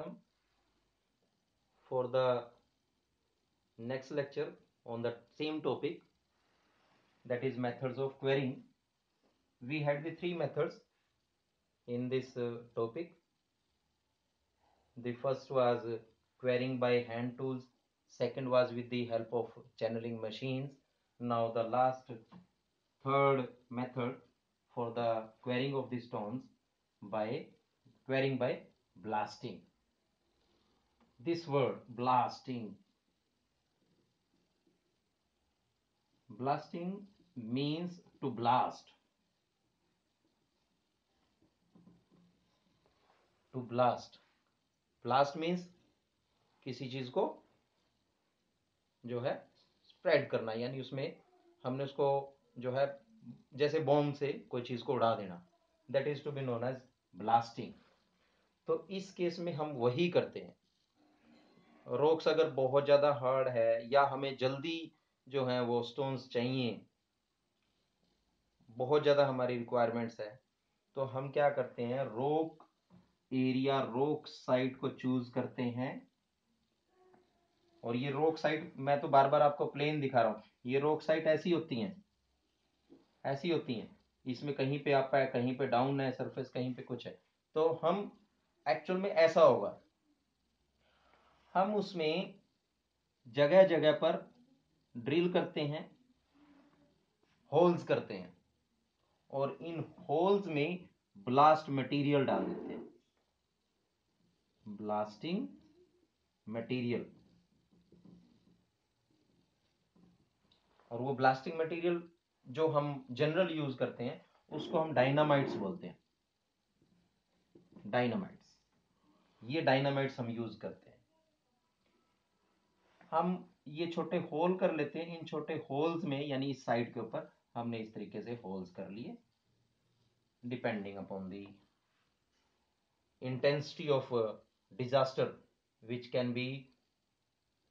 welcome for the next lecture on the same topic, that is methods of querying. We had the three methods in this topic. The first was querying by hand tools, second was with the help of channeling machines. Now the last third method for the querying of the stones by querying by blasting. This word blasting means to blast. To blast means किसी चीज को जो है spread करना, यानी उसमें हमने उसको जो है जैसे बॉम्ब से कोई चीज को उड़ा देना, that is to be known as blasting. तो इस केस में हम वही करते हैं। रॉक्स अगर बहुत ज्यादा हार्ड है या हमें जल्दी जो है वो स्टोन्स चाहिए, बहुत ज्यादा हमारी रिक्वायरमेंट्स है, तो हम क्या करते हैं, रॉक एरिया, रॉक साइट को चूज करते हैं। और ये रॉक साइट, मैं तो बार बार आपको प्लेन दिखा रहा हूं, ये रॉक साइट ऐसी होती हैं, ऐसी होती हैं। इसमें कहीं पे अप है, कहीं पे डाउन है सरफेस, कहीं पे कुछ है। तो हम एक्चुअल में ऐसा होगा, हम उसमें जगह जगह पर ड्रिल करते हैं, होल्स करते हैं, और इन होल्स में ब्लास्ट मटेरियल डाल देते हैं, ब्लास्टिंग मटेरियल। और वो ब्लास्टिंग मटेरियल जो हम जनरल यूज करते हैं उसको हम डायनामाइट्स बोलते हैं, डायनामाइट्स। ये डायनामाइट्स हम यूज करते हैं। हम ये छोटे होल कर लेते हैं, इन छोटे होल्स में, यानी इस साइड के ऊपर हमने इस तरीके से होल्स कर लिए, depending upon the intensity of disaster which can be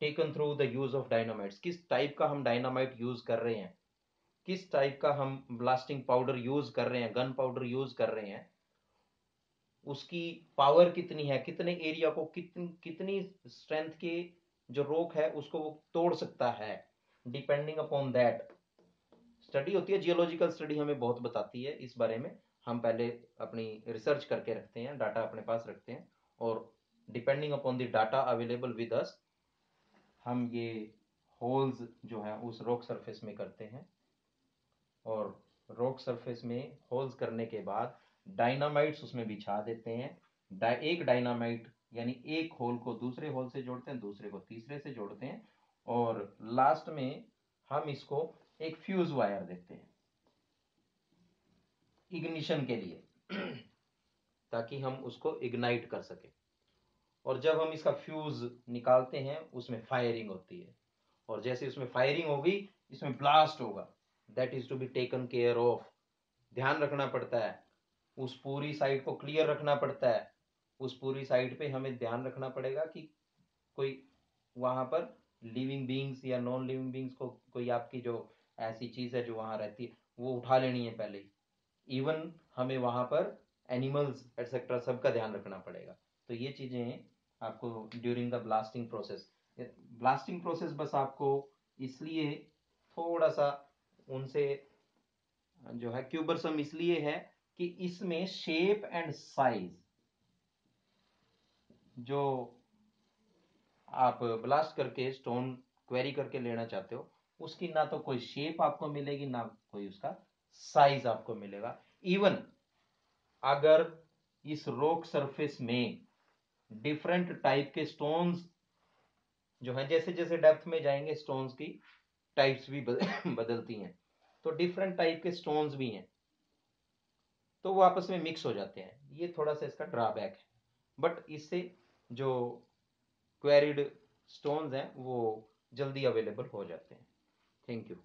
taken through the use of dynamites. किस टाइप का हम डायनामाइट यूज कर रहे हैं, किस टाइप का हम ब्लास्टिंग पाउडर यूज कर रहे हैं, गन पाउडर यूज कर रहे हैं, उसकी पावर कितनी है, कितने एरिया को कितनी स्ट्रेंथ के जो रॉक है उसको वो तोड़ सकता है, डिपेंडिंग अपॉन दैट स्टडी होती है। जियोलॉजिकल स्टडी हमें बहुत बताती है इस बारे में। हम पहले अपनी रिसर्च करके रखते हैं, डाटा अपने पास रखते हैं, और depending upon the data available with us हम ये होल्स जो है उस रॉक सरफेस में करते हैं। और रॉक सरफेस में होल्स करने के बाद डायनामाइट्स उसमें बिछा देते हैं। एक डायनामाइट यानी एक होल को दूसरे होल से जोड़ते हैं, दूसरे को तीसरे से जोड़ते हैं, और लास्ट में हम इसको एक फ्यूज वायर देते हैं इग्निशन के लिए ताकि हम उसको इग्नाइट कर सके। और जब हम इसका फ्यूज निकालते हैं उसमें फायरिंग होती है, और जैसे उसमें फायरिंग होगी इसमें ब्लास्ट होगा, that is to be taken care of. ध्यान रखना पड़ता है, उस पूरी साइड को क्लियर रखना पड़ता है। उस पूरी साइड पे हमें ध्यान रखना पड़ेगा कि कोई वहां पर लिविंग बींग्स या नॉन लिविंग बींग्स को, कोई आपकी जो ऐसी चीज है जो वहां रहती है वो उठा लेनी है पहले ही। इवन हमें वहां पर एनिमल्स एटसेट्रा सबका ध्यान रखना पड़ेगा। तो ये चीजें आपको ड्यूरिंग द ब्लास्टिंग प्रोसेस बस आपको इसलिए थोड़ा सा उनसे जो है क्यूबरसम इसलिए है कि इसमें शेप एंड साइज, जो आप ब्लास्ट करके स्टोन क्वेरी करके लेना चाहते हो, उसकी ना तो कोई शेप आपको मिलेगी, ना कोई उसका साइज आपको मिलेगा। इवन अगर इस रॉक सरफेस में डिफरेंट टाइप के स्टोन्स जो हैं, जैसे जैसे डेप्थ में जाएंगे स्टोन्स की टाइप्स भी बदलती हैं, तो डिफरेंट टाइप के स्टोन्स भी हैं, तो वो आपस में मिक्स हो जाते हैं। ये थोड़ा सा इसका ड्रॉबैक है, बट इससे जो क्वेरिड स्टोन्स हैं वो जल्दी अवेलेबल हो जाते हैं। Thank you.